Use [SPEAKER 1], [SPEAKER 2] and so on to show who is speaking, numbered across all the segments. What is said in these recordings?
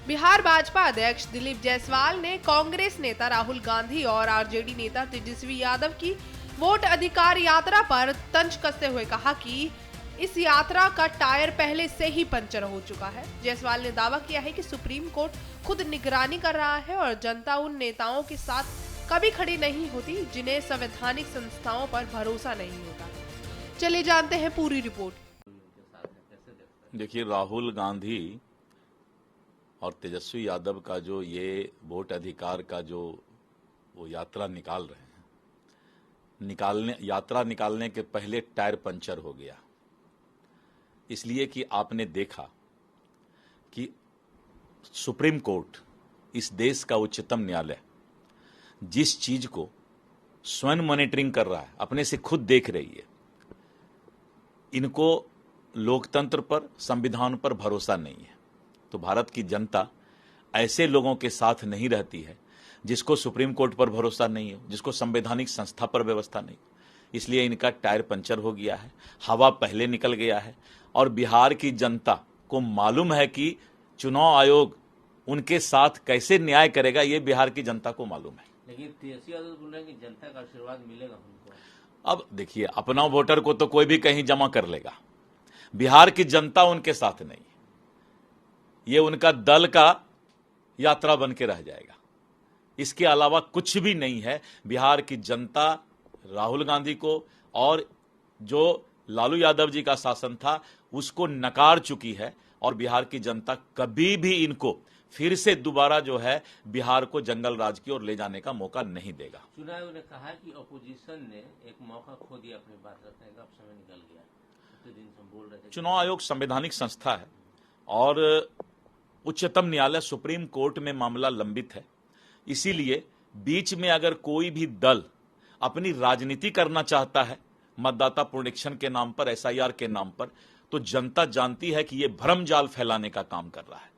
[SPEAKER 1] बिहार भाजपा अध्यक्ष दिलीप जायसवाल ने कांग्रेस नेता राहुल गांधी और आरजेडी नेता तेजस्वी यादव की वोट अधिकार यात्रा पर तंज कसते हुए कहा कि इस यात्रा का टायर पहले से ही पंचर हो चुका है। जायसवाल ने दावा किया है कि सुप्रीम कोर्ट खुद निगरानी कर रहा है और जनता उन नेताओं के साथ कभी खड़ी नहीं होती जिन्हें संवैधानिक संस्थाओं पर भरोसा नहीं होता। चलिए जानते हैं पूरी रिपोर्ट।
[SPEAKER 2] देखिए, राहुल गांधी और तेजस्वी यादव का जो ये वोट अधिकार का जो वो यात्रा निकाल रहे हैं, यात्रा निकालने के पहले टायर पंचर हो गया। इसलिए कि आपने देखा कि सुप्रीम कोर्ट, इस देश का उच्चतम न्यायालय, जिस चीज को स्वयं मॉनिटरिंग कर रहा है, अपने से खुद देख रही है, इनको लोकतंत्र पर, संविधान पर भरोसा नहीं है। तो भारत की जनता ऐसे लोगों के साथ नहीं रहती है जिसको सुप्रीम कोर्ट पर भरोसा नहीं हो, जिसको संवैधानिक संस्था पर व्यवस्था नहीं। इसलिए इनका टायर पंचर हो गया है, हवा पहले निकल गया है और बिहार की जनता को मालूम है कि चुनाव आयोग उनके साथ कैसे न्याय करेगा, ये बिहार की जनता को मालूम है।
[SPEAKER 3] लेकिन तेजस्वी यादव बोल रहे हैं कि जनता का आशीर्वाद मिलेगा उनको।
[SPEAKER 2] अब देखिए, अपना वोटर को तो कोई भी कहीं जमा कर लेगा, बिहार की जनता उनके साथ नहीं है। ये उनका दल का यात्रा बन के रह जाएगा, इसके अलावा कुछ भी नहीं है। बिहार की जनता राहुल गांधी को और जो लालू यादव जी का शासन था उसको नकार चुकी है और बिहार की जनता कभी भी इनको फिर से दोबारा जो है बिहार को जंगल राज की ओर ले जाने का मौका नहीं देगा।
[SPEAKER 3] चुनाव आयोग ने कहा कि अपोजिशन ने एक मौका खो दिया अपनी बात रखने का, अब समय निकल गया। इतने दिन से हम बोल रहे थे।
[SPEAKER 2] चुनाव आयोग संवैधानिक संस्था है और उच्चतम न्यायालय सुप्रीम कोर्ट में मामला लंबित है। इसीलिए बीच में अगर कोई भी दल अपनी राजनीति करना चाहता है मतदाता पुनरीक्षण के नाम पर, एसआईआर के नाम पर, तो जनता जानती है कि यह भ्रम जाल फैलाने का काम कर रहा है।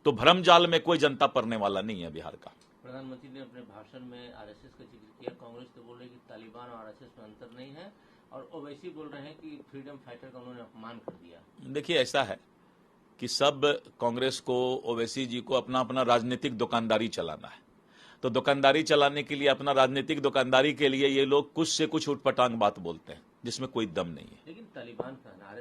[SPEAKER 2] तो भ्रम जाल में कोई जनता पड़ने वाला नहीं है बिहार का।
[SPEAKER 3] प्रधानमंत्री ने अपने भाषण में आरएसएस का जिक्र किया। कांग्रेस तो बोल रही है कि तालिबान और आरएसएस में अंतर नहीं है और ओवैसी बोल रहे हैं कि फ्रीडम फाइटर का उन्होंने अपमान कर दिया।
[SPEAKER 2] देखिए, ऐसा है कि सब कांग्रेस को, ओवैसी जी को अपना अपना राजनीतिक दुकानदारी चलाना है। तो दुकानदारी चलाने के लिए, अपना राजनीतिक दुकानदारी के लिए ये लोग कुछ से कुछ उटपटांग बात बोलते हैं जिसमें कोई दम नहीं है।
[SPEAKER 3] लेकिन तालिबान का